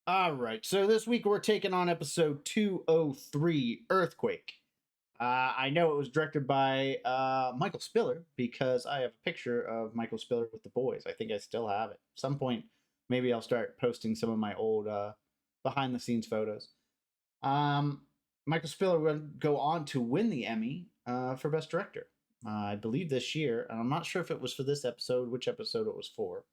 All right. So this week we're taking on episode 203, Earthquake. I know it was directed by Michael Spiller because I have a picture of Michael Spiller with the boys. I think I still have it. At some point, maybe I'll start posting some of my old behind the scenes photos. Um, Michael Spiller will go on to win the Emmy for Best Director. I believe this year, and I'm not sure if it was for this episode, which episode it was for.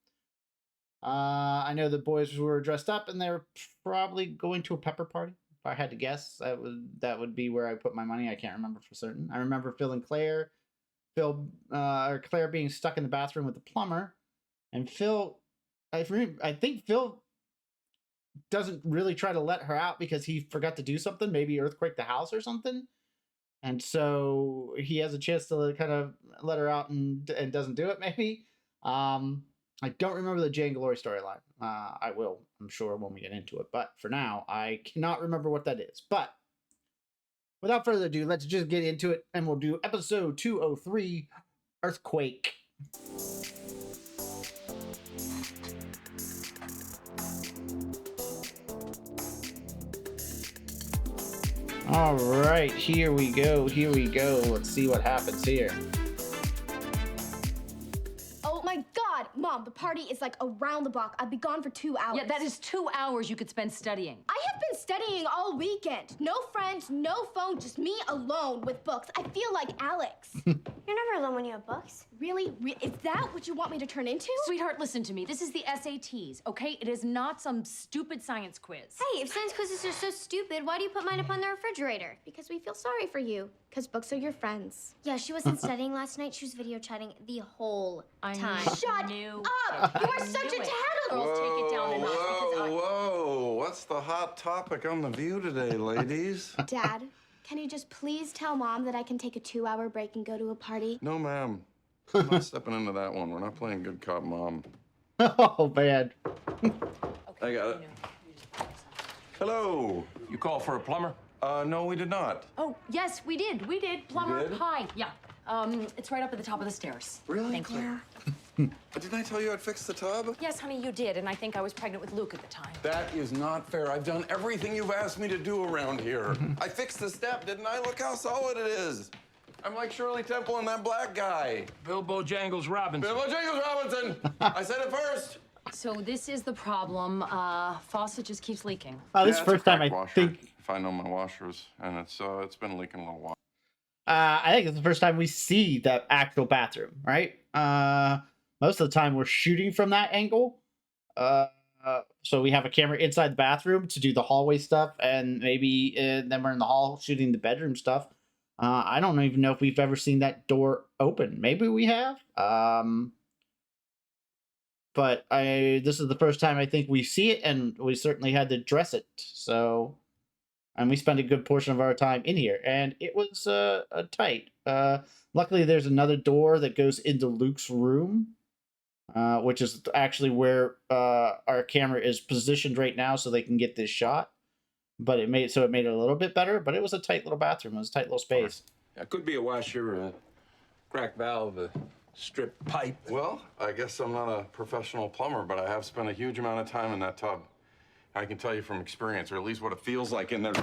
I know the boys were dressed up and they were probably going to a pepper party. If I had to guess, that would be where I put my money. I can't remember for certain. I remember Phil and Claire, or Claire being stuck in the bathroom with the plumber, and Phil. I think Phil doesn't really try to let her out because he forgot to do something, maybe earthquake the house or something, and so he has a chance to kind of let her out and doesn't do it. Maybe. I don't remember the Jane Glory storyline. I will, I'm sure, when we get into it. But for now, I cannot remember what that is. But without further ado, let's just get into it, and we'll do episode 203, Earthquake. All right, here we go. Let's see what happens here. Oh my God, Mom, the party is like around the block. I'll be gone for 2 hours. Yeah, that is 2 hours you could spend studying. I have been studying all weekend. No friends, no phone, just me alone with books. I feel like Alex. You're never alone when you have books. Really? Is that what you want me to turn into? Sweetheart, listen to me. This is the SATs, okay? It is not some stupid science quiz. Hey, if science quizzes are so stupid, why do you put mine up on the refrigerator? Because we feel sorry for you. Because books are your friends. Yeah, she wasn't studying last night. She was video chatting the whole time. Shut knew up! You are such a tattle! Girls, take it down a notch because Whoa, what's the hot topic on The View today, ladies? Dad, can you just please tell Mom that I can take a 2-hour break and go to a party? No, ma'am. I'm not stepping into that one. We're not playing good cop, Mom. Oh, man. I got it. Hello. You called for a plumber? No, we did not. Oh, yes, we did. Plumber, did? hi. Yeah. It's right up at the top of the stairs. Really? Thank you. Didn't I tell you I'd fix the tub? Yes, honey, you did, and I think I was pregnant with Luke at the time. That is not fair. I've done everything you've asked me to do around here. I fixed the step, didn't I? Look how solid it is. I'm like Shirley Temple and that black guy. Bilbo Jangles Robinson. Bilbo Jangles Robinson! I said it first! So this is the problem. Faucet just keeps leaking. Oh, this Yeah, is the it's a first time cracked I washer, think. if I know my washers, and it's been leaking a little while. I think it's the first time we see the actual bathroom, right? Most of the time we're shooting from that angle. So we have a camera inside the bathroom to do the hallway stuff, and maybe then we're in the hall shooting the bedroom stuff. I don't even know if we've ever seen that door open. Maybe we have. But this is the first time I think we see it, and we certainly had to dress it. So, and we spent a good portion of our time in here, and it was tight. Luckily, there's another door that goes into Luke's room, which is actually where our camera is positioned right now, so they can get this shot. But it made it a little bit better. But it was a tight little bathroom. It was a tight little space. It could be a washer, a cracked valve, a stripped pipe. Well, I guess I'm not a professional plumber, but I have spent a huge amount of time in that tub. I can tell you from experience, or at least what it feels like in there.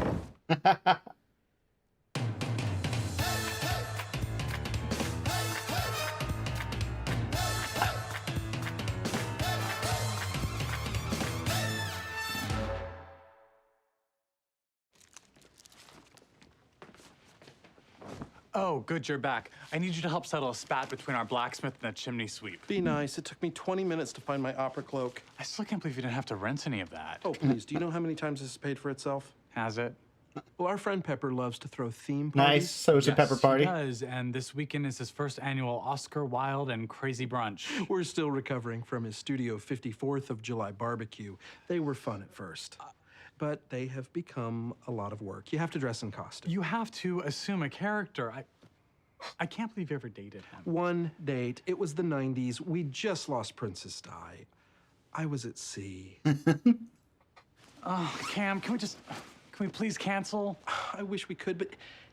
Oh, good, you're back. I need you to help settle a spat between our blacksmith and the chimney sweep. Be nice. It took me 20 minutes to find my opera cloak. I still can't believe you didn't have to rent any of that. Oh, please. Do you know how many times this has paid for itself? Has it? Well, our friend Pepper loves to throw theme parties. Nice. So it's a pepper party. He does, and this weekend is his first annual Oscar Wilde and Crazy Brunch. We're still recovering from his Studio 54th of July barbecue. They were fun at first, but they have become a lot of work. You have to dress in costume. You have to assume a character. I can't believe you ever dated him. One date. It was the 90s. We just lost Princess Di. I was at sea. Oh, Cam, can we please cancel? I wish we could, but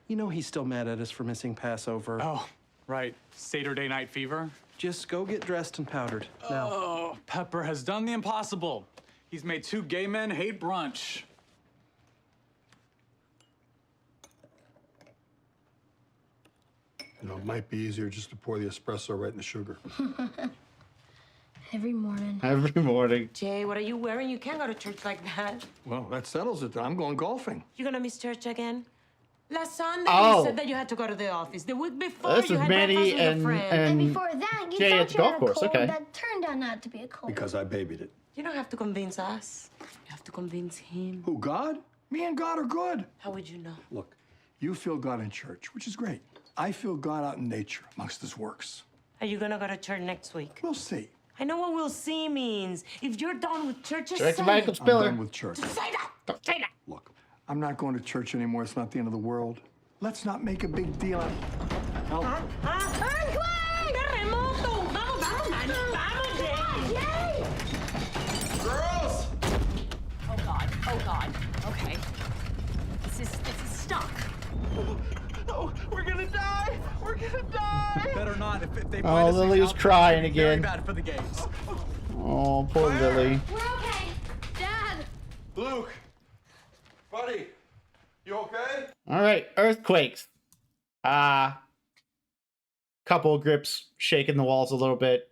you know he's still mad at us for missing Passover. Oh, right. Saturday Night Fever? Just go get dressed and powdered. Now. Oh, Pepper has done the impossible. He's made 2 gay men hate brunch. You know, it might be easier just to pour the espresso right in the sugar. Every morning. Every morning. Jay, what are you wearing? You can't go to church like that. Well, that settles it. I'm going golfing. You're gonna miss church again? Last Sunday, Oh. you said that you had to go to the office. The week before, This you was had Manny breakfast with your and friend. And before that, you Jay at thought the you golf had a course, cold okay. that turned out not to be a cold. Because I babied it. You don't have to convince us. You have to convince him. Who, God? Me and God are good. How would you know? Look, you feel God in church, which is great. I feel God out in nature amongst his works. Are you gonna go to church next week? We'll see. I know what we'll see means. If you're done with church, just Direct say Michael it. I'm Spiller. done with church. Just say that. Don't say that. Look, I'm not going to church anymore. It's not the end of the world. Let's not make a big deal out of it. ¡Terremoto! ¡Vamos, vamos, vamos, Jay! Girls! Oh God. Okay. This is stuck. Oh, we're gonna die! We're gonna die! Better not. If they Oh, find us Lily was out, crying it's gonna be again. Very bad for the gays. Oh, poor Lily. We're okay. Dad. Luke! Buddy! You okay? All right, earthquakes. Couple of grips shaking the walls a little bit.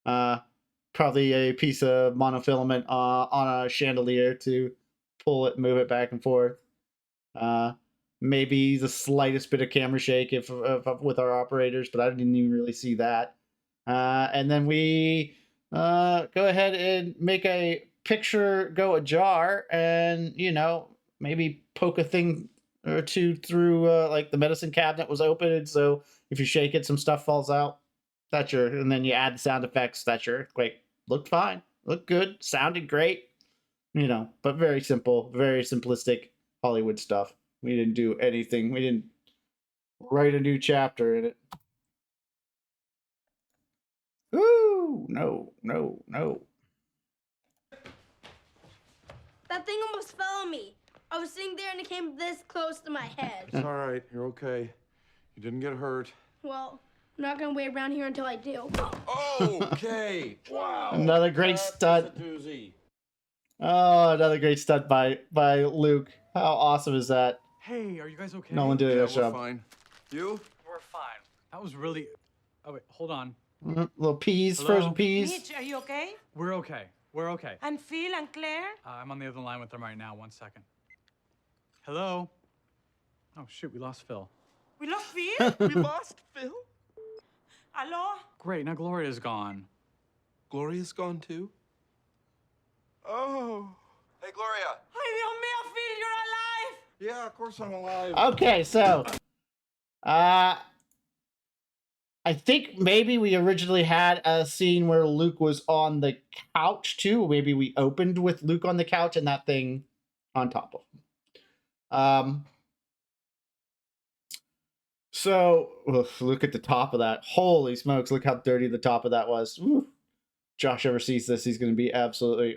Probably a piece of monofilament on a chandelier to pull it, move it back and forth. Maybe the slightest bit of camera shake if with our operators, but I didn't even really see that. And then we go ahead and make a picture go ajar, and maybe poke a thing or two through, like the medicine cabinet was open, so if you shake it, some stuff falls out. That's your, and then you add the sound effects. That's your earthquake. Looked fine. Looked good. Sounded great. But very simple, very simplistic Hollywood stuff. We didn't do anything. We didn't write a new chapter in it. Ooh, no. That thing almost fell on me. I was sitting there and it came this close to my head. It's all right. You're okay. You didn't get hurt. Well, I'm not gonna wait around here until I do. Okay. Wow. Another great stunt. That's a doozy. Oh, another great stunt by Luke. How awesome is that? Hey, are you guys okay? Nolan did Yeah, a we're job. fine. You? We're fine. That was really. Oh wait, hold on. Little peas, Hello? frozen peas. Mitch, are you okay? We're okay. We're okay. And Phil and Claire? I'm on the other line with them right now. 1 second. Hello. Oh shoot, we lost Phil. We lost Phil? We lost Phil? Hello? Great, now Gloria's gone. Gloria's gone too? Oh. Hey, Gloria. Ay, Dios mío, Phil, you're alive! Yeah, of course I'm alive. Okay, so I think maybe we originally had a scene where Luke was on the couch too. Maybe we opened with Luke on the couch and that thing on top of him. So look at the top of that. Holy smokes, look how dirty the top of that was. Woo. Josh ever sees this, he's going to be absolutely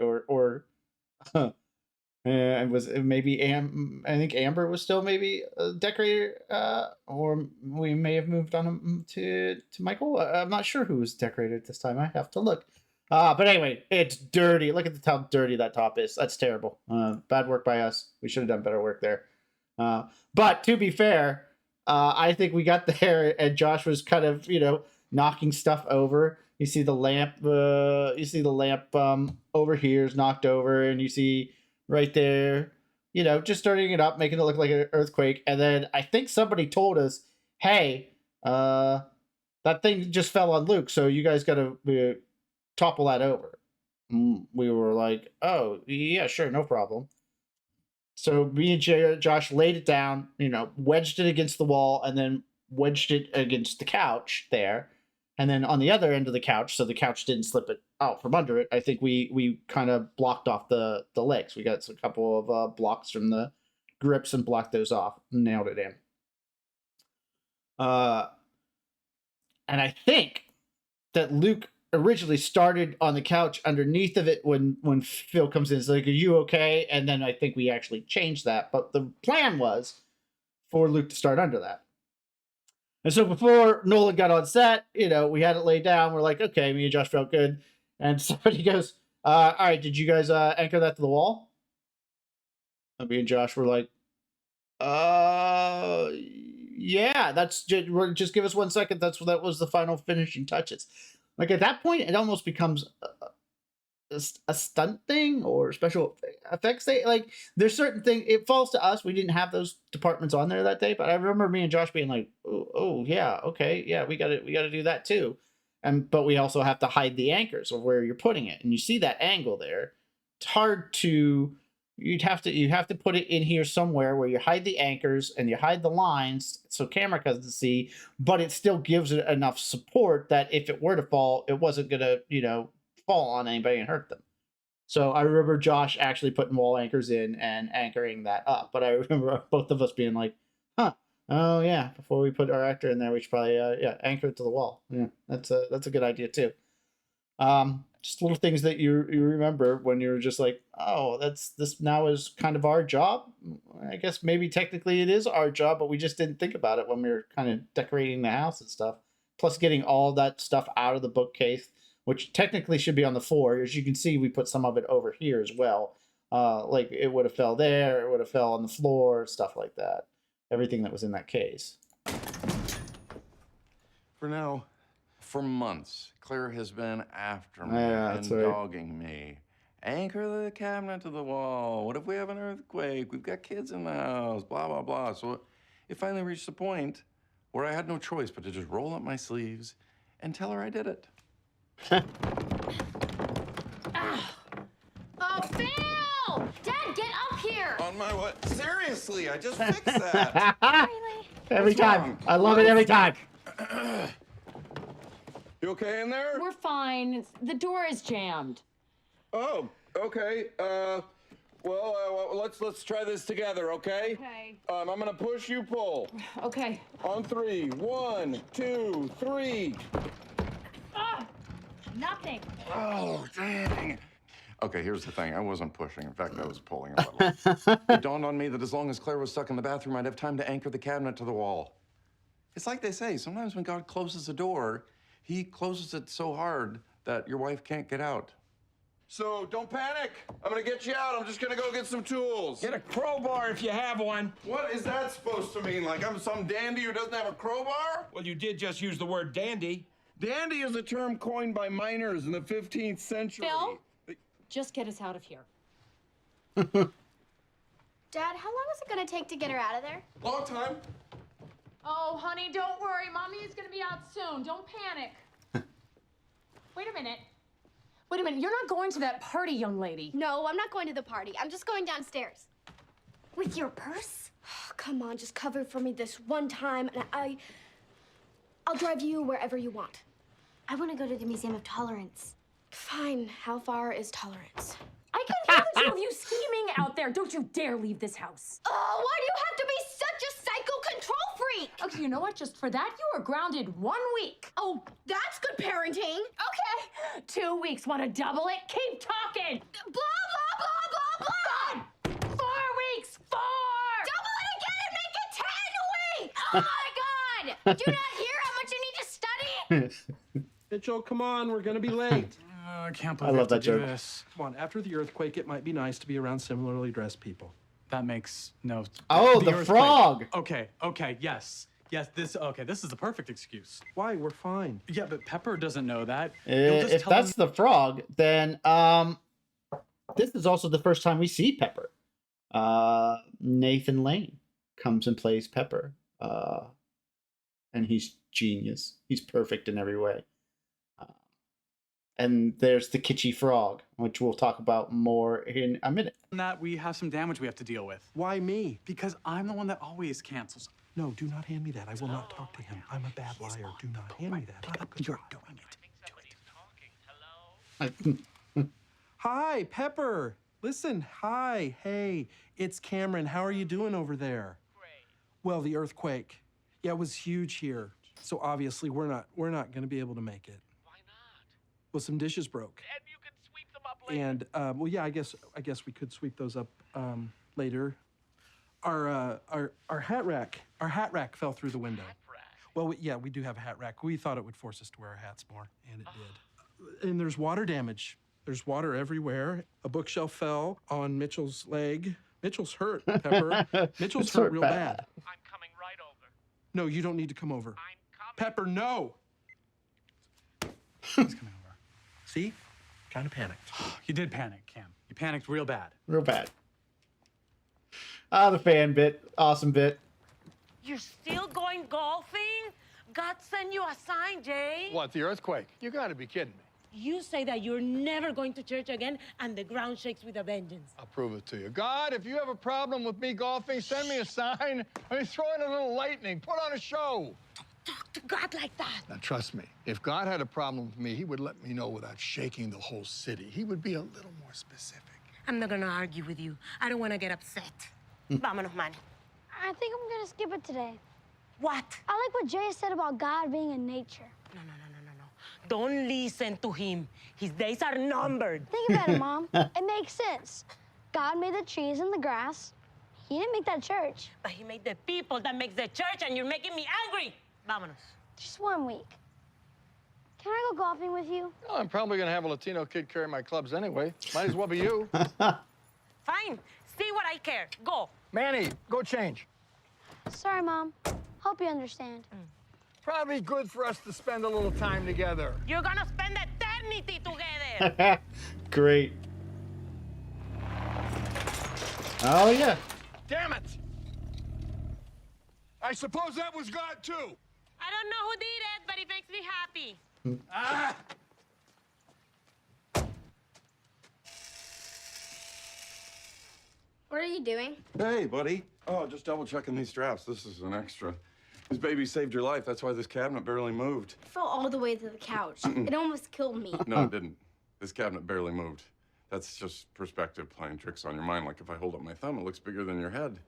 and was maybe I think Amber was still maybe a decorator, or we may have moved on to Michael. I'm not sure who was decorator at this time. I have to look. But anyway, it's dirty. Look at how dirty that top is. That's terrible. Bad work by us. We should have done better work there. But to be fair, I think we got there, and Josh was kind of knocking stuff over. You see the lamp. Over here is knocked over, and you see. Right there, just starting it up, making it look like an earthquake. And then I think somebody told us, hey, that thing just fell on Luke, so you guys got to topple that over. We were like, oh, yeah, sure, no problem. So me and Josh laid it down, wedged it against the wall, and then wedged it against the couch there. And then on the other end of the couch, so the couch didn't slip it out from under it, I think we kind of blocked off the legs. We got a couple of blocks from the grips and blocked those off, nailed it in. And I think that Luke originally started on the couch underneath of it when Phil comes in. It's like, are you okay? And then I think we actually changed that. But the plan was for Luke to start under that. And so before Nolan got on set, we had it laid down. We're like, okay, me and Josh felt good. And somebody goes, All right, did you guys anchor that to the wall? Me and Josh were like, yeah, just give us 1 second. That was the final finishing touches. Like at that point, it almost becomes a stunt thing or special effects thing. Like there's certain thing. It falls to us. We didn't have those departments on there that day, but I remember me and Josh being like, oh yeah, okay, yeah, we got to do that too. But we also have to hide the anchors of where you're putting it, and you see that angle there. It's hard to. You have to put it in here somewhere where you hide the anchors and you hide the lines so camera doesn't see, but it still gives it enough support that if it were to fall, it wasn't gonna fall on anybody and hurt them. So I remember Josh actually putting wall anchors in and anchoring that up. But I remember both of us being like, "Huh, oh yeah, before we put our actor in there, we should probably anchor it to the wall." Yeah, that's a good idea too. Just little things that you remember when you're just like, oh, this now is kind of our job. I guess maybe technically it is our job, but we just didn't think about it when we were kind of decorating the house and stuff. Plus getting all that stuff out of the bookcase, which technically should be on the floor. As you can see, we put some of it over here as well. Like it would have fell there, it would have fell on the floor, stuff like that. Everything that was in that case. For now, for months, Claire has been after me Yeah, and that's right. dogging me. Anchor the cabinet to the wall. What if we have an earthquake? We've got kids in the house, blah, blah, blah. So it finally reached the point where I had no choice but to just roll up my sleeves and tell her I did it. Oh, Phil! Dad, get up here! On my what? Seriously, I just fixed that. Really? Every What's time. wrong? I love it every time. You okay in there? We're fine. The door is jammed. Oh, okay. Let's try this together, okay? Okay. I'm gonna push, you pull. Okay. On 3. 1, 2, 3. Nothing. Oh, dang. Okay, here's the thing. I wasn't pushing. In fact, I was pulling a little. It dawned on me that as long as Claire was stuck in the bathroom, I'd have time to anchor the cabinet to the wall. It's like they say, sometimes when God closes a door, he closes it so hard that your wife can't get out. So don't panic. I'm gonna get you out. I'm just gonna go get some tools. Get a crowbar if you have one. What is that supposed to mean? Like I'm some dandy who doesn't have a crowbar? Well, you did just use the word dandy. Dandy is a term coined by miners in the 15th century. Phil? Just get us out of here. Dad, how long is it gonna take to get her out of there? Long time. Oh, honey, don't worry. Mommy is going to be out soon. Don't panic. Wait a minute. Wait a minute. You're not going to that party, young lady. No, I'm not going to the party. I'm just going downstairs. With your purse? Come on, just cover for me this one time, and I'll drive you wherever you want. I want to go to the Museum of Tolerance. Fine. How far is tolerance? I can hear the two of you scheming out there. Don't you dare leave this house. Oh, why do you have to be such a psycho control freak? Okay, you know what? Just for that, you are grounded 1 week. Oh, that's good parenting. Okay. 2 weeks. Want to double it? Keep talking. Blah, blah, blah, blah, blah. 4 weeks. 4. Double it again and make it 10 weeks. Oh, my God. Do you not hear how much you need to study? Mitchell, come on, we're gonna be late. I can't I believe love we that have to do joke. this. Come on, after the earthquake, it might be nice to be around similarly dressed people. That makes no. Oh, the earthquake. frog. Okay, yes. This is the perfect excuse. Why? We're fine. Yeah, but Pepper doesn't know that. You'll just If tell that's him- the frog, then this is also the first time we see Pepper. Nathan Lane comes and plays Pepper, and he's genius. He's perfect in every way. And there's the kitschy frog, which we'll talk about more in a minute. that we have some damage we have to deal with. Why me? Because I'm the one that always cancels. No, do not hand me that. I will not talk to him. I'm a bad liar. Do not hand me that. I'm a good You're child. doing it. Hi, Pepper. Listen, hi, hey, it's Cameron. How are you doing over there? Great. Well, the earthquake. Yeah, it was huge here. So obviously we're not going to be able to make it. Why not? Well, some dishes broke. And you can sweep them up later. And well, yeah, I guess we could sweep those up later. Our hat rack fell through the window. Well, yeah, we do have a hat rack. We thought it would force us to wear our hats more, and it did. And there's water damage. There's water everywhere. A bookshelf fell on Mitchell's leg. Mitchell's hurt, Pepper. Mitchell's It's hurt hurt real bad. bad. I'm coming right over. No, you don't need to come over. I'm coming. Pepper, no. He's coming over. See? Kind of panicked. You did panic, Cam. You panicked real bad. Real bad. Ah, the fan bit. Awesome bit. You're still going golfing? God sent you a sign, Jay. What, the earthquake? You gotta be kidding me. You say that you're never going to church again, and the ground shakes with a vengeance. I'll prove it to you. God, if you have a problem with me golfing, send me a sign. I mean, throw in a little lightning. Put on a show. Talk to God like that. Now, trust me, if God had a problem with me, he would let me know without shaking the whole city. He would be a little more specific. I'm not gonna argue with you. I don't wanna get upset. Vámonos, man. I think I'm gonna skip it today. What? I like what Jay said about God being in nature. No. Don't listen to him. His days are numbered. Think about it, Mom. It makes sense. God made the trees and the grass. He didn't make that church. But he made the people that makes the church, and you're making me angry. Vámonos. Just 1 week. Can I go golfing with you? Well, I'm probably gonna have a Latino kid carry my clubs anyway. Might as well be you. Fine. See what I care. Go. Manny, go change. Sorry, Mom. Hope you understand. Probably good for us to spend a little time together. You're gonna spend eternity together. Great. Oh, yeah. Damn it! I suppose that was God, too. I don't know who did it, but it makes me happy. What are you doing? Hey, buddy. Oh, just double checking these straps. This is an extra. This baby saved your life. That's why this cabinet barely moved. I fell all the way to the couch. It almost killed me. No, it didn't. This cabinet barely moved. That's just perspective playing tricks on your mind. Like if I hold up my thumb, it looks bigger than your head.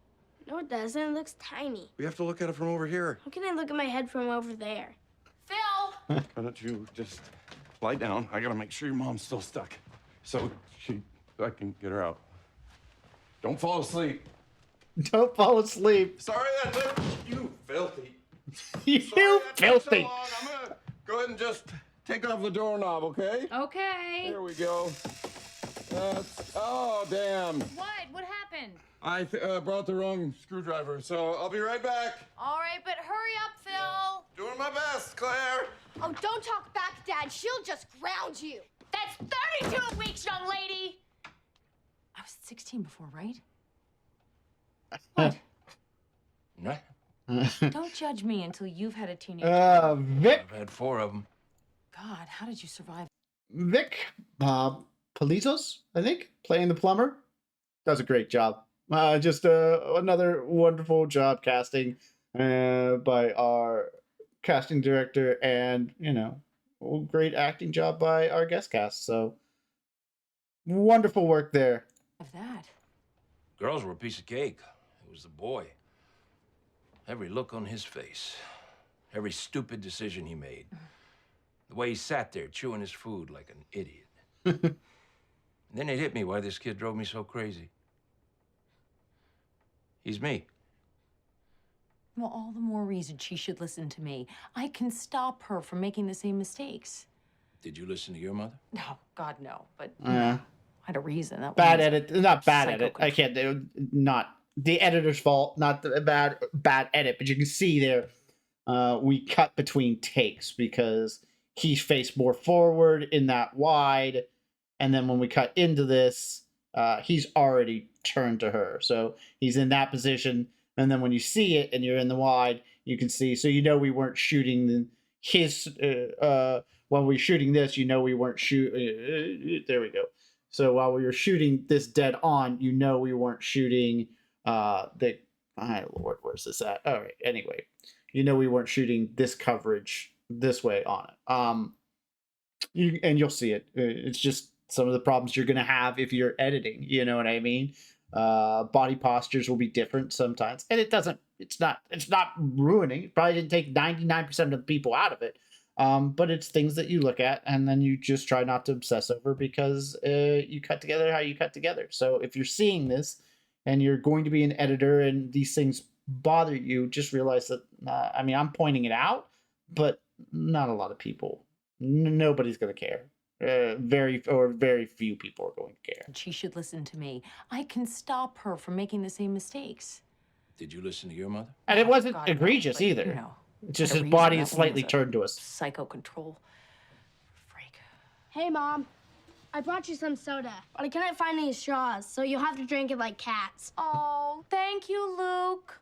No, it doesn't. It looks tiny. We have to look at it from over here. How can I look at my head from over there? Phil! Why don't you just lie down? I gotta make sure your mom's still stuck. So I can get her out. Don't fall asleep. Don't fall asleep. Sorry that took you filthy. You Sorry that took so filthy. long. I'm gonna go ahead and just take off the doorknob, okay? Okay. Here we go. Oh, damn. What? What happened? I brought the wrong screwdriver, so I'll be right back. All right, but hurry up, Phil. Doing my best, Claire. Oh, don't talk back, Dad. She'll just ground you. That's 32 weeks, young lady. I was 16 before, right? What? Nah, Don't judge me until you've had a teenager. Vic. I've had 4 of them. God, how did you survive? Vic Polizos, I think, playing the plumber, does a great job. Just another wonderful job casting by our casting director, and great acting job by our guest cast. So wonderful work there. Of that. Girls were a piece of cake. It was the boy. Every look on his face. Every stupid decision he made. The way he sat there chewing his food like an idiot. And then it hit me why this kid drove me so crazy. He's me. Well, all the more reason she should listen to me. I can stop her from making the same mistakes. Did you listen to your mother? No, God, no. But Yeah. I had a reason. That Bad was edit, not bad psycho edit. I can't do not the editor's fault, not the bad edit. But you can see there, we cut between takes because he faced more forward in that wide, and then when we cut into this, he's already turned to her, so he's in that position. And then when you see it and you're in the wide, you can see. So we weren't shooting his. When we're shooting this, we weren't shooting. There we go. So while we were shooting this dead on, we weren't shooting the. Oh Lord, where's this at? All right. Anyway, we weren't shooting this coverage this way on it. You'll see it. It's just some of the problems you're gonna have if you're editing. You know what I mean? Body postures will be different sometimes, and it's not ruining. It probably didn't take 99% of the people out of it. But it's things that you look at and then you just try not to obsess over because you cut together how you cut together. So if you're seeing this and you're going to be an editor and these things bother you, just realize that, I'm pointing it out, but not a lot of people. Nobody's going to care. very few people are going to care. She should listen to me. I can stop her from making the same mistakes. Did you listen to your mother? And it wasn't God, egregious no, but, either. you know, It's just the his reason body that is woman's slightly a turned to us. Psycho control freak. Hey, Mom. I brought you some soda, but I couldn't find any straws, so you'll have to drink it like cats. Oh, thank you, Luke.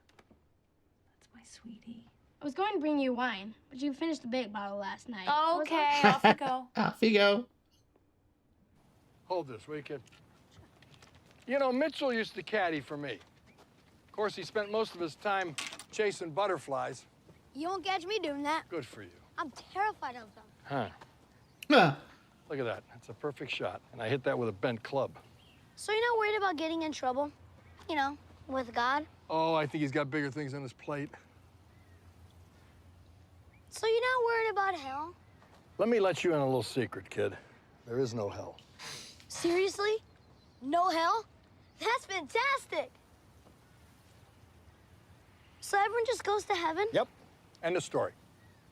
That's my sweetie. I was going to bring you wine, but you finished the big bottle last night. Okay, off you go. Off you go. Hold this, will you, kid? You know, Mitchell used to caddy for me. Of course, he spent most of his time chasing butterflies. You won't catch me doing that. Good for you. I'm terrified of them. Huh. Huh. Look at that. That's a perfect shot. And I hit that with a bent club. So you're not worried about getting in trouble? You know, with God? Oh, I think he's got bigger things on his plate. So you're not worried about hell? Let me let you in a little secret, kid. There is no hell. Seriously? No hell? That's fantastic! So everyone just goes to heaven? Yep. End of story.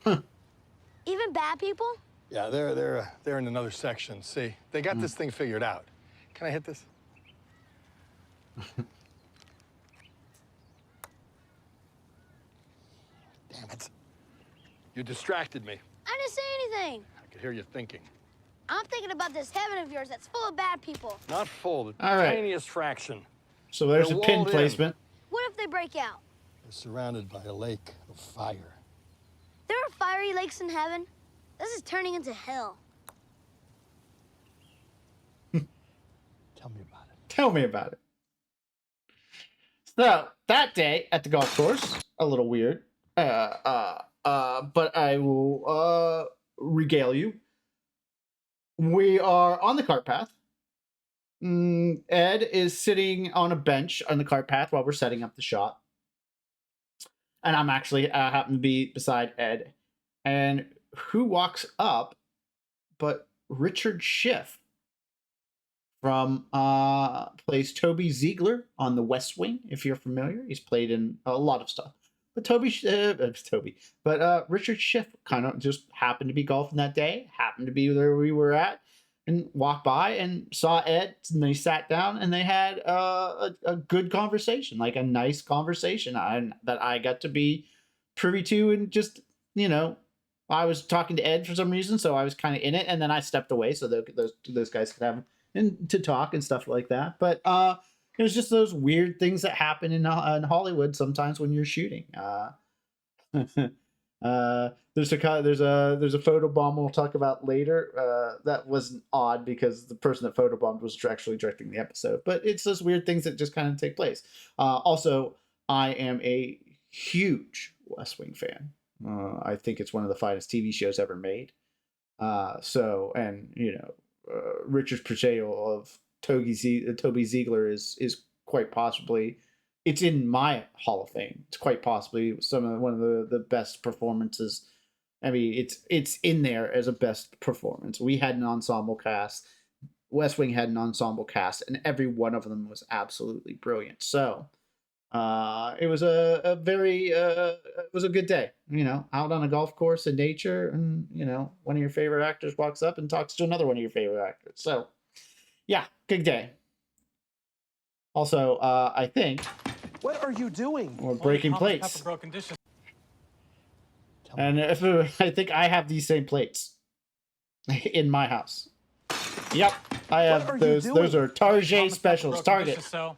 Even bad people? Yeah, they're in another section. See, they got this thing figured out. Can I hit this? Damn it. You distracted me. I didn't say anything. I could hear you thinking. I'm thinking about this heaven of yours that's full of bad people. Not full, the All right. tiniest fraction. So there's They're a pin walled in. placement. What if they break out? They're surrounded by a lake of fire. There are fiery lakes in heaven. This is turning into hell. Tell me about it. Tell me about it. So that day at the golf course, a little weird. But I will regale you. We are on the cart path. Ed is sitting on a bench on the cart path while we're setting up the shot. And I'm actually happen to be beside Ed. And who walks up but Richard Schiff from plays Toby Ziegler on The West Wing, if you're familiar. He's played in a lot of stuff. But Richard Schiff kind of just happened to be golfing that day, happened to be where we were at, and walked by and saw Ed, and they sat down and they had a good conversation, like a nice conversation that I got to be privy to, and just, you know, I was talking to Ed for some reason, so I was kind of in it, and then I stepped away so those guys could have and to talk and stuff like that. But it was just those weird things that happen in Hollywood sometimes when you're shooting. There's a photo bomb we'll talk about later. That wasn't odd because the person that photobombed was actually directing the episode. But it's those weird things that just kind of take place. Also, I am a huge West Wing fan. I think it's one of the finest TV shows ever made. Richard's portrayal of Toby Ziegler is quite possibly, it's in my Hall of Fame. It's quite possibly one of the best performances. I mean, it's in there as a best performance. We had an ensemble cast. West Wing had an ensemble cast, and every one of them was absolutely brilliant. So it was it was a good day, you know, out on a golf course in nature, and, you know, one of your favorite actors walks up and talks to another one of your favorite actors. So yeah, good day. Also, I think What are you doing? we're breaking plates. Broken dishes. And I think I have these same plates in my house. Yep, I What have are you those. doing? Those are Target specials. Target. Dishes, so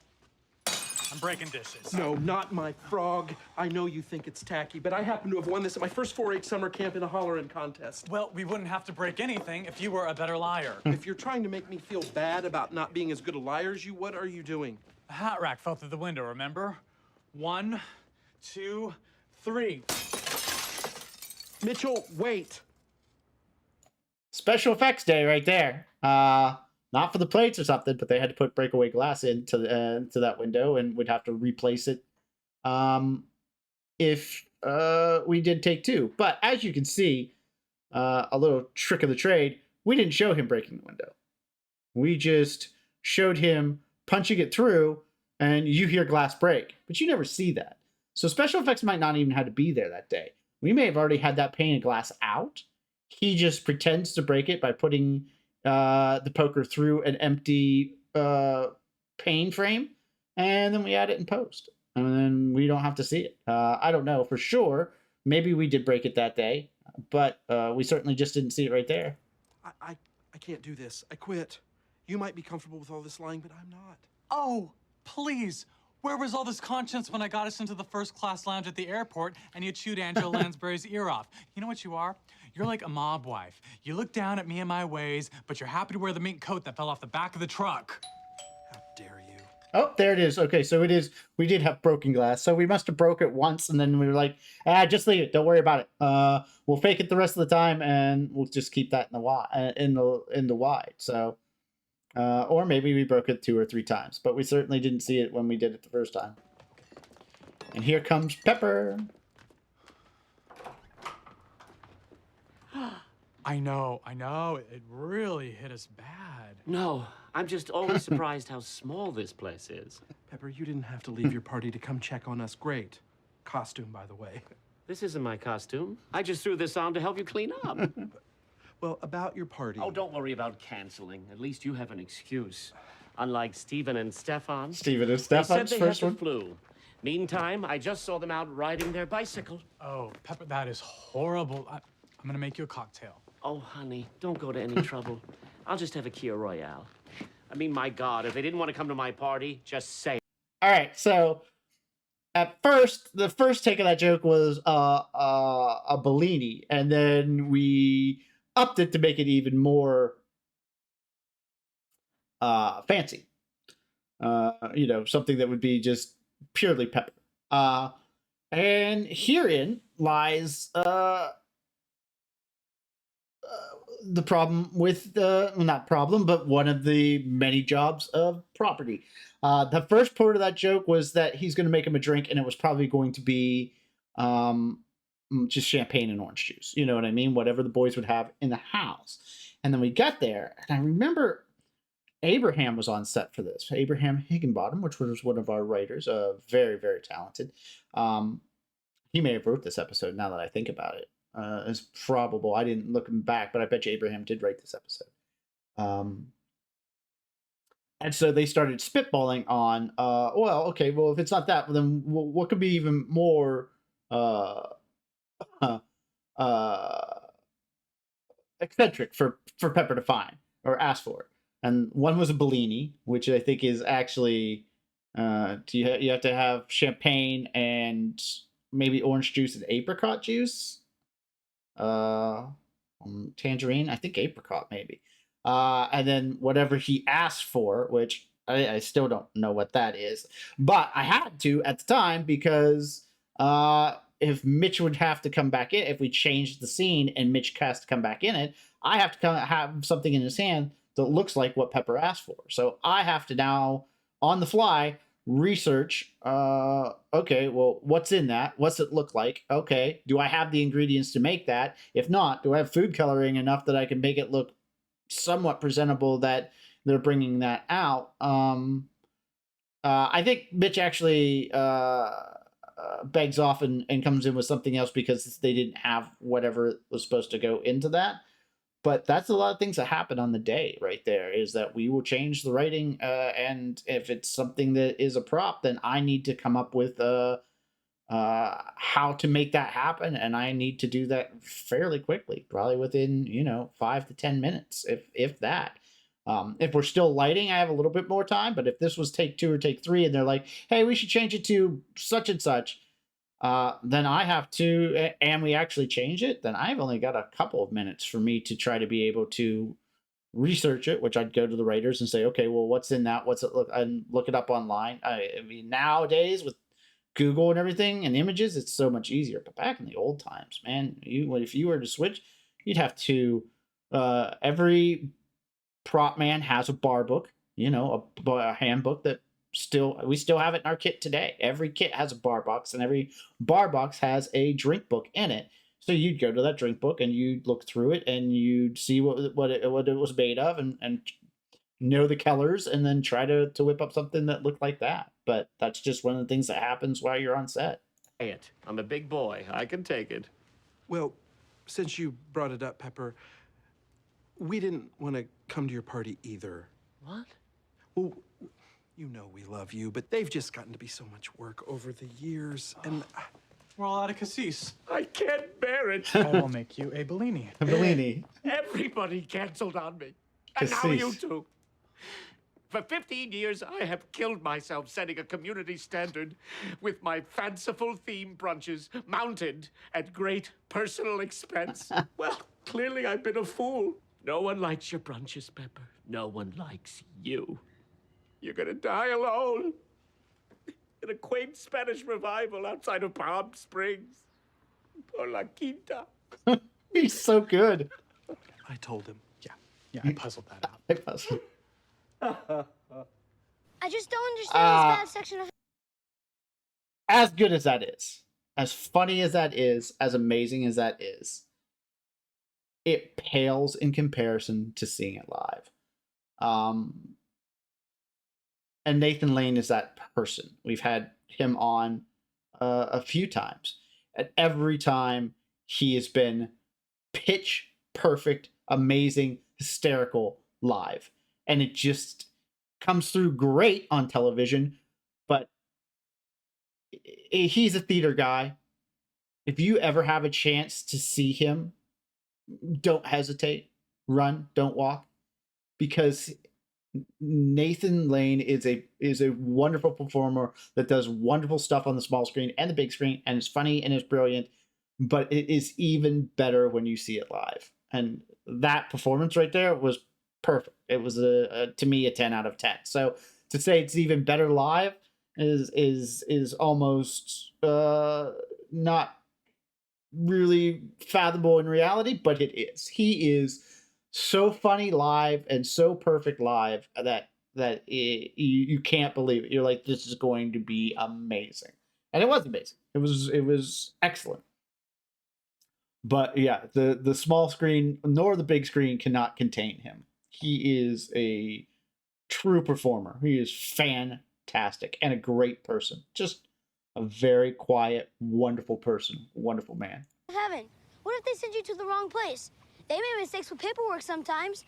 I'm breaking dishes. No, not my frog. I know you think it's tacky, but I happen to have won this at my first 4-H summer camp in a hollerin' contest. Well, we wouldn't have to break anything if you were a better liar. If you're trying to make me feel bad about not being as good a liar as you, what are you doing? A hat rack fell through the window, remember? 1, 2, 3. Mitchell, wait. Special effects day right there. Not for the plates or something, but they had to put breakaway glass into that window and would have to replace it if we did take two. But as you can see, a little trick of the trade, we didn't show him breaking the window. We just showed him punching it through, and you hear glass break, but you never see that. So special effects might not even have to be there that day. We may have already had that pane of glass out. He just pretends to break it by putting the poker through an empty pane frame, and then we add it in post, and then we don't have to see it. I don't know for sure. Maybe we did break it that day, but we certainly just didn't see it right there. I can't do this. I quit. You might be comfortable with all this lying, but I'm not. Oh, please. Where was all this conscience when I got us into the first-class lounge at the airport and you chewed Angela Lansbury's ear off? You know what you are? You're like a mob wife. You look down at me and my ways, but you're happy to wear the mink coat that fell off the back of the truck. How dare you? Oh, there it is. Okay, so it is. We did have broken glass, so we must have broke it once, and then we were like, just leave it. Don't worry about it. We'll fake it the rest of the time, and we'll just keep that in the wide. So, or maybe we broke it 2 or 3 times, but we certainly didn't see it when we did it the first time. And here comes Pepper. I know. It really hit us bad. No, I'm just always surprised how small this place is. Pepper, you didn't have to leave your party to come check on us. Great. Costume, by the way. This isn't my costume. I just threw this on to help you clean up. Well, about your party. Oh, don't worry about canceling. At least you have an excuse. Unlike Stephen and Stefan. Stephen and They said Stefan's they first had one. the flu. Meantime, I just saw them out riding their bicycle. Oh, Pepper, that is horrible. I'm gonna make you a cocktail. Oh, honey, don't go to any trouble. I'll just have a Kia Royale. I mean, my God, if they didn't want to come to my party, just say it. All right, so at first, the first take of that joke was a Bellini, and then we upped it to make it even more fancy. Something that would be just purely Pepper. And herein lies the problem with not problem, but one of the many jobs of property. The first part of that joke was that he's going to make him a drink, and it was probably going to be just champagne and orange juice. You know what I mean? Whatever the boys would have in the house. And then we got there, and I remember Abraham was on set for this. Abraham Higginbottom, which was one of our writers, very, very talented. He may have wrote this episode now that I think about it. It's probable. I didn't look back, but I bet you Abraham did write this episode. And so they started spitballing on, if it's not that, then what could be even more eccentric for Pepper to find or ask for? And one was a Bellini, which I think is actually, you have to have champagne and maybe orange juice and apricot juice. Tangerine, I think apricot maybe. And then whatever he asked for, which I still don't know what that is, but I had to at the time because if Mitch would have to come back in, if we changed the scene and Mitch has to come back in it, I have to have something in his hand that looks like what Pepper asked for. So I have to now, on the fly, research, okay, well, what's in that? What's it look like? Okay, do I have the ingredients to make that? If not, do I have food coloring enough that I can make it look somewhat presentable that they're bringing that out? I think Mitch actually begs off and comes in with something else because they didn't have whatever was supposed to go into that. But that's a lot of things that happen on the day right there, is that we will change the writing. And if it's something that is a prop, then I need to come up with how to make that happen. And I need to do that fairly quickly, probably within, 5 to 10 minutes, if that. If we're still lighting, I have a little bit more time. But if this was take 2 or take 3 and they're like, hey, we should change it to such and such, then I have to, and we actually change it, then I've only got a couple of minutes for me to try to be able to research it, which I'd go to the writers and say, okay, well, what's in that? What's it look? And look it up online. I mean, nowadays with Google and everything and images, it's so much easier. But back in the old times, man, if you were to switch, you'd have to, every prop man has a bar book, a handbook that we still have it in our kit today. Every kit has a bar box, and every bar box has a drink book in it. So you'd go to that drink book and you'd look through it and you'd see what it was made of and know the colors, and then try to whip up something that looked like that. But that's just one of the things that happens while you're on set. I'm a big boy. I can take it. Well, since you brought it up, Pepper, we didn't want to come to your party either. What? Well, you know we love you, but they've just gotten to be so much work over the years, and We're all out of cassis. I can't bear it. I will make you a Bellini. Bellini. Everybody canceled on me. And now you Cassis. too. For 15 years, I have killed myself setting a community standard with my fanciful theme brunches mounted at great personal expense. Well, clearly I've been a fool. No one likes your brunches, Pepper. No one likes you. You're gonna die alone in a quaint Spanish revival outside of Palm Springs. Por la Quinta. He's so good. I told him. Yeah, I puzzled that out. I puzzled. I just don't understand this bad section of. As good as that is, as funny as that is, as amazing as that is, it pales in comparison to seeing it live. And Nathan Lane is that person. We've had him on a few times. And every time he has been pitch perfect, amazing, hysterical live. And it just comes through great on television, but he's a theater guy. If you ever have a chance to see him, don't hesitate. Run, don't walk. Because Nathan Lane is a wonderful performer that does wonderful stuff on the small screen and the big screen, and is funny and is brilliant, but it is even better when you see it live. And that performance right there was perfect. It was to me a 10 out of 10. So to say it's even better live is almost not really fathomable in reality, but it is. He is so funny live and so perfect live that you can't believe it. You're like, this is going to be amazing, and it was amazing. It was excellent. But yeah, the small screen nor the big screen cannot contain him. He is a true performer. He is fantastic and a great person. Just a very quiet, wonderful person, wonderful man. Heaven, what if they send you to the wrong place? They make mistakes with paperwork sometimes.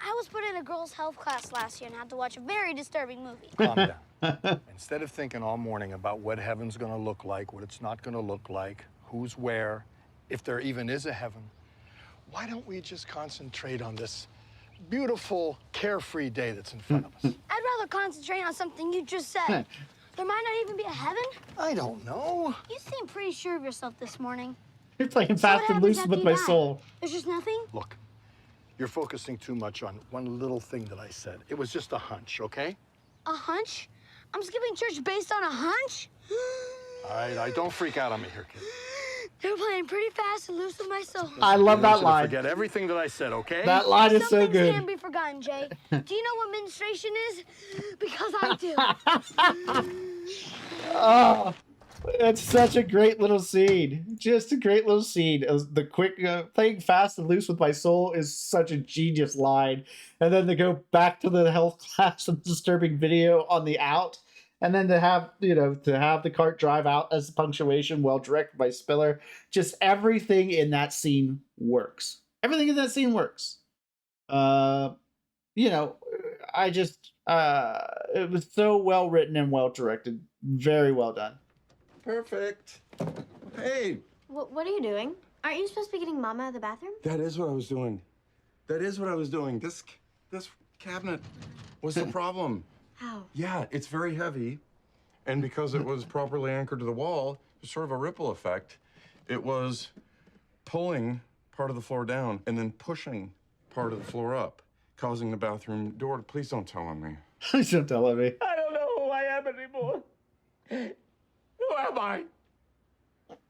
I was put in a girls' health class last year and had to watch a very disturbing movie. Calm down. Instead of thinking all morning about what heaven's gonna look like, what it's not gonna look like, who's where, if there even is a heaven, why don't we just concentrate on this beautiful, carefree day that's in front of us? I'd rather concentrate on something you just said. There might not even be a heaven. I don't know. You seem pretty sure of yourself this morning. You're playing So what fast and happens loose after with you my die? soul. There's just nothing? Look, you're focusing too much on one little thing that I said. It was just a hunch, okay? A hunch? I'm skipping church based on a hunch? All right, don't freak out on me here, kid. They're playing pretty fast and loose with my soul. I love that line. Forget everything that I said, okay? That line is so Some things good. can't be forgotten, Jay. Do you know what menstruation is? Because I do. Oh, it's such a great little scene. Just a great little scene. The quick playing fast and loose with my soul is such a genius line. And then to go back to the health class and disturbing video on the out. And then to have the cart drive out as punctuation, well directed by Spiller. Just everything in that scene works. Everything in that scene works. I just it was so well written and well directed. Very well done. Perfect. Hey. What are you doing? Aren't you supposed to be getting Mama out of the bathroom? That is what I was doing. This cabinet was the problem. How? Yeah, it's very heavy. And because it was properly anchored to the wall, there's sort of a ripple effect. It was pulling part of the floor down and then pushing part of the floor up, causing the bathroom door to... Please don't tell on me. Please don't tell me. I don't know who I am anymore. Who am I?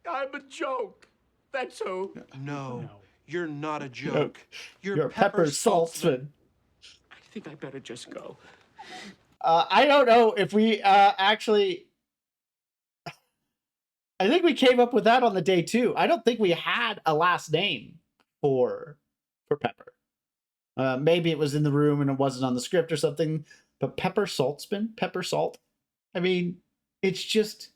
I'm a joke. That's who. No, you're not a joke. You're Pepper Saltzman. I think I better just go. I don't know if we actually... I think we came up with that on the day too. I don't think we had a last name for Pepper. Maybe it was in the room and it wasn't on the script or something. But Pepper Saltzman? Pepper Salt? I mean, it's just...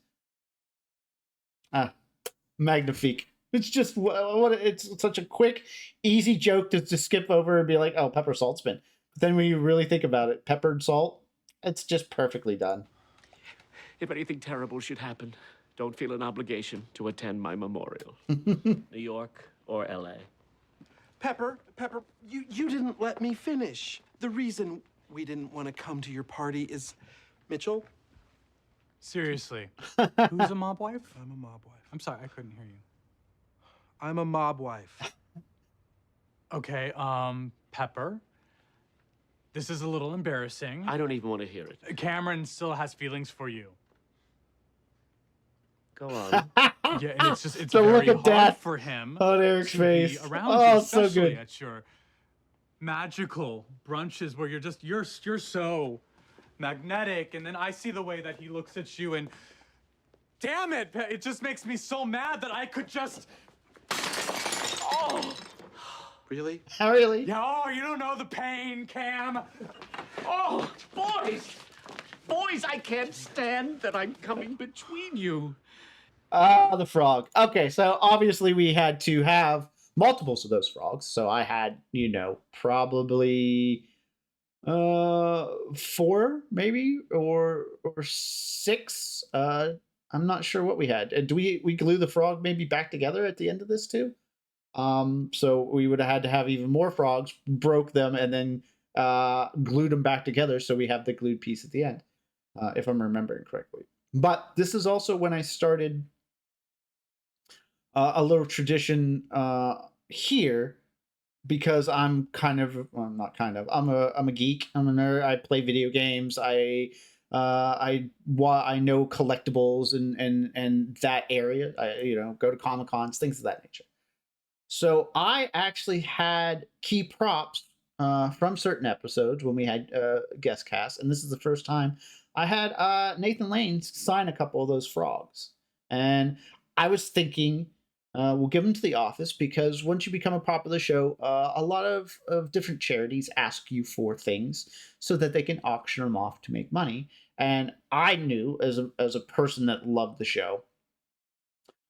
Magnifique. It's just it's such a quick, easy joke to skip over and be like, oh, pepper salt spin. But then when you really think about it, peppered salt, it's just perfectly done. If anything terrible should happen, don't feel an obligation to attend my memorial. New York or LA. Pepper, you didn't let me finish. The reason we didn't want to come to your party is, Mitchell? Seriously, who's a mob wife? I'm a mob wife. I'm sorry, I couldn't hear you. I'm a mob wife. Okay, Pepper. This is a little embarrassing. I don't even want to hear it. Cameron still has feelings for you. Go on. Yeah, and it's just, it's So very look at hard that for him on Eric's to face. be around Oh, you, so especially good. at your magical brunches where you're so magnetic, and then I see the way that he looks at you, and damn it, it just makes me so mad that I could just, oh. Really? Really? Yeah, oh, you don't know the pain, Cam. Oh, boys! Boys, I can't stand that I'm coming between you. The frog. Okay, so obviously we had to have multiples of those frogs. So I had, probably 4 maybe or 6. I'm not sure what we had. Do we glue the frog maybe back together at the end of this too? So we would have had to have even more frogs, broke them, and then glued them back together so we have the glued piece at the end, if I'm remembering correctly. But this is also when I started a little tradition here, because I'm kind of, well, not kind of, I'm a geek. I'm a nerd. I play video games. I know collectibles and that area. I go to Comic Cons, things of that nature. So I actually had key props from certain episodes when we had guest casts, and this is the first time I had Nathan Lane sign a couple of those frogs. And I was thinking, we'll give them to the office, because once you become a part of the show, a lot of different charities ask you for things so that they can auction them off to make money. And I knew, as a person that loved the show,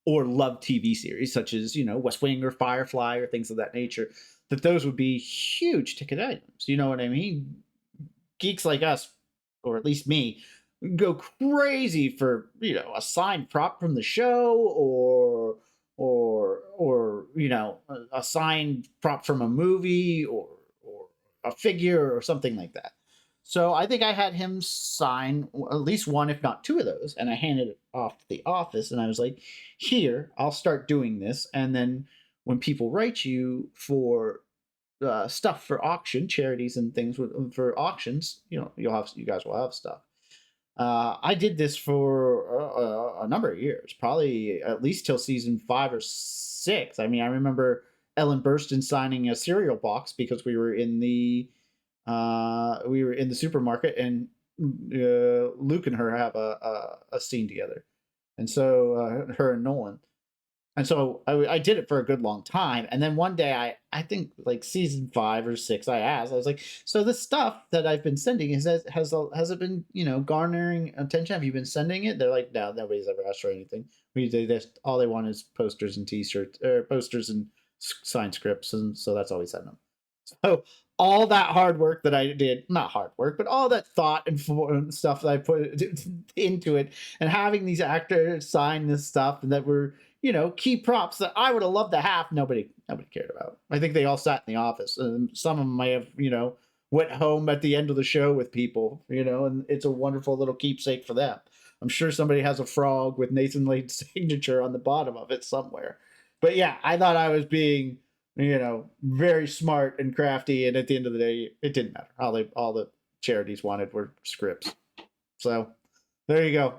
or loved TV series such as, West Wing or Firefly or things of that nature, that those would be huge ticket items. You know what I mean? Geeks like us, or at least me, go crazy for, a signed prop from the show, or a signed prop from a movie, or a figure or something like that. So I think I had him sign at least 1, if not 2 of those, and I handed it off to the office, and I was like, here, I'll start doing this, and then when people write you for stuff for auction, charities and things for auctions, you guys will have stuff. I did this for a number of years, probably at least till season 5 or 6. I mean, I remember Ellen Burstyn signing a cereal box because we were in the supermarket, and Luke and her have a scene together, and so her and Nolan. And so I did it for a good long time. And then one day, I think like season 5 or 6, I asked, I was like, so the stuff that I've been sending, has it been, garnering attention? Have you been sending it? They're like, no, nobody's ever asked for anything. All they want is posters and t-shirts, or posters and signed scripts. And so that's all we send them. So all that hard work that I did, not hard work, but all that thought and stuff that I put into it, and having these actors sign this stuff, and that were, key props that I would have loved to have, nobody cared about. I think they all sat in the office, and some of them might have, went home at the end of the show with people, and it's a wonderful little keepsake for them. I'm sure somebody has a frog with Nathan Lane's signature on the bottom of it somewhere. But yeah, I thought I was being, very smart and crafty, and at the end of the day, it didn't matter. All the charities wanted were scripts. So there you go.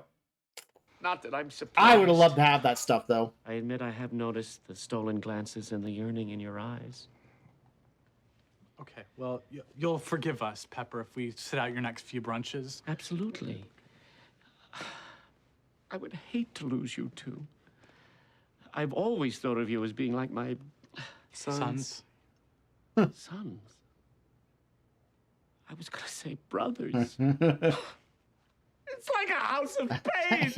Not that I'm surprised. I would have loved to have that stuff, though. I admit I have noticed the stolen glances and the yearning in your eyes. Okay, well, you'll forgive us, Pepper, if we sit out your next few brunches. Absolutely. I would hate to lose you two. I've always thought of you as being like my sons. Sons? I was gonna say brothers. It's like a house of pain.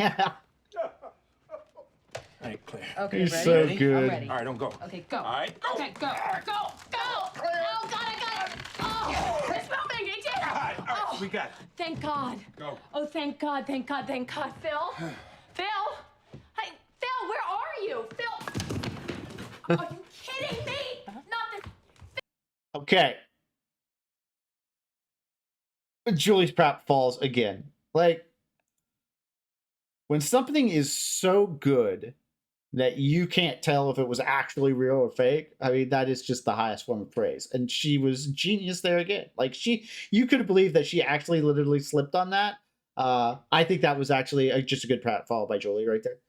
All right, Claire. Okay, He's ready? so Ready? good. I'm ready. All right, don't go. Okay, go. All right, go. Okay, go. Go. Go. Oh, God, I got it. Oh, it's moving. It did. All right, Oh, we got it. thank God. Go. Oh, thank God, thank God, thank God. Phil? Phil? Hey, Phil, where are you? Phil? Are you kidding me? Not this. Okay. Julie's prop falls again. Like, when something is so good that you can't tell if it was actually real or fake, I mean, that is just the highest form of praise. And she was genius there again. Like, you could believe that she actually literally slipped on that. I think that was actually just a good prop fall by Julie right there.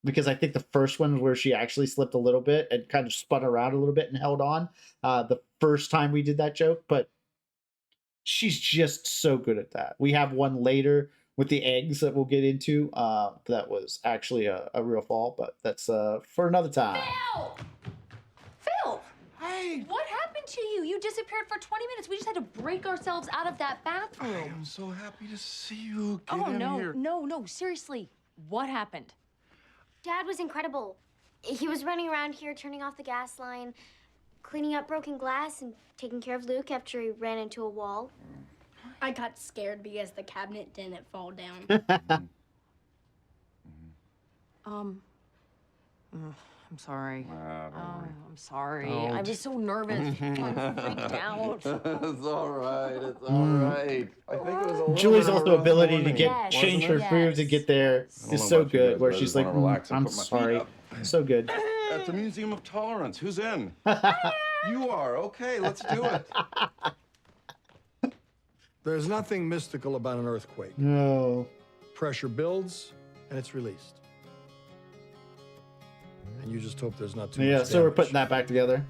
Because I think the first one where she actually slipped a little bit and kind of spun around a little bit and held on, the first time we did that joke, but she's just so good at that. We have one later with the eggs that we'll get into. That was actually a real fall, but that's for another time. Phil! Phil! Hey! What happened to you? You disappeared for 20 minutes. We just had to break ourselves out of that bathroom. I'm so happy to see you. Get Oh, in no, here. no, seriously. What happened? Dad was incredible. He was running around here, turning off the gas line, cleaning up broken glass, and taking care of Luke after he ran into a wall. I got scared because the cabinet didn't fall down. I'm sorry. I'm sorry. Oh. I was so nervous. I was freaked out. It's all right. It's all right. I think it was a little Julie's bit of a also rough ability to morning, get Yes, change her wasn't it? food to get there I don't is know so about you good. guys, Where but I she's just like, wanna relax and I'm put my feet sorry. up." So good. At the Museum of Tolerance. Who's in? You are. Okay, let's do it. There's nothing mystical about an earthquake. No. Pressure builds and it's released. And you just hope there's not too Yeah, much so we're damage. putting that back together.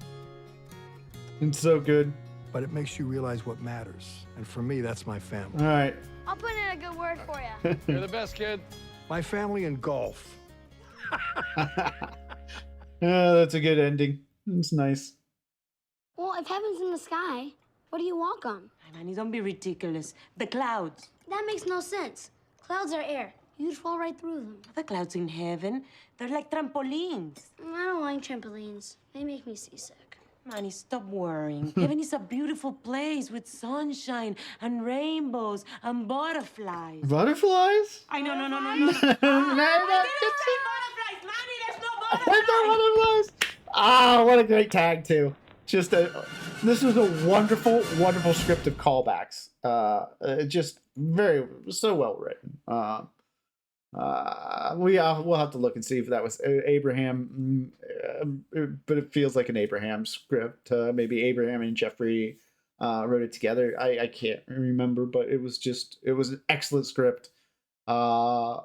It's so good. But it makes you realize what matters. And for me, that's my family. All right. I'll put in a good word for you. You're the best, kid. My family and golf. That's a good ending. It's nice. Well, if heaven's in the sky, what do you walk on? Hey, Manny, don't be ridiculous. The clouds. That makes no sense. Clouds are air. You'd fall right through them. The clouds in heaven, they're like trampolines. I don't like trampolines. They make me seasick. Manny, stop worrying. Heaven is a beautiful place with sunshine and rainbows and butterflies. Butterflies? I know, no. No, I no, didn't say just- butterflies, Manny, there's no Where's butterflies. the butterflies? Ah, what a great tag too. This was a wonderful, wonderful script of callbacks. Just so well written. We'll have to look and see if that was Abraham, but it feels like an Abraham script. Maybe Abraham and Jeffrey wrote it together. I can't remember, but it was an excellent script. A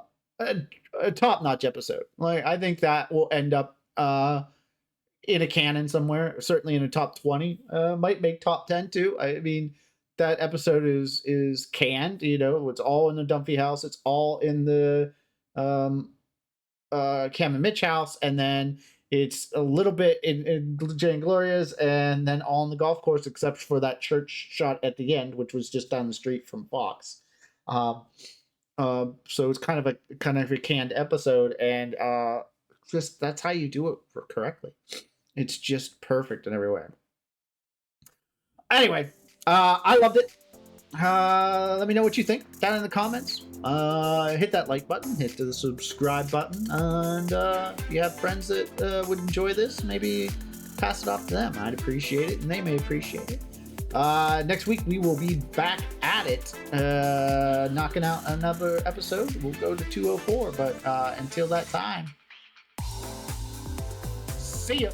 top-notch episode. Like, I think that will end up in a canon somewhere, certainly in a top 20. Might make top 10 too. I mean, that episode is canned, it's all in the Dunphy house, it's all in the Cam and Mitch house, and then it's a little bit in Jane Gloria's, and then all on the golf course, except for that church shot at the end, which was just down the street from Fox. So it's kind of a canned episode, and just that's how you do it correctly. It's just perfect in every way. Anyway, I loved it. Let me know what you think down in the comments. Hit that like button, hit the subscribe button, and if you have friends that would enjoy this, maybe pass it off to them. I'd appreciate it, and they may appreciate it. Next week we will be back at it, knocking out another episode. We'll go to 204, but until that time, see ya.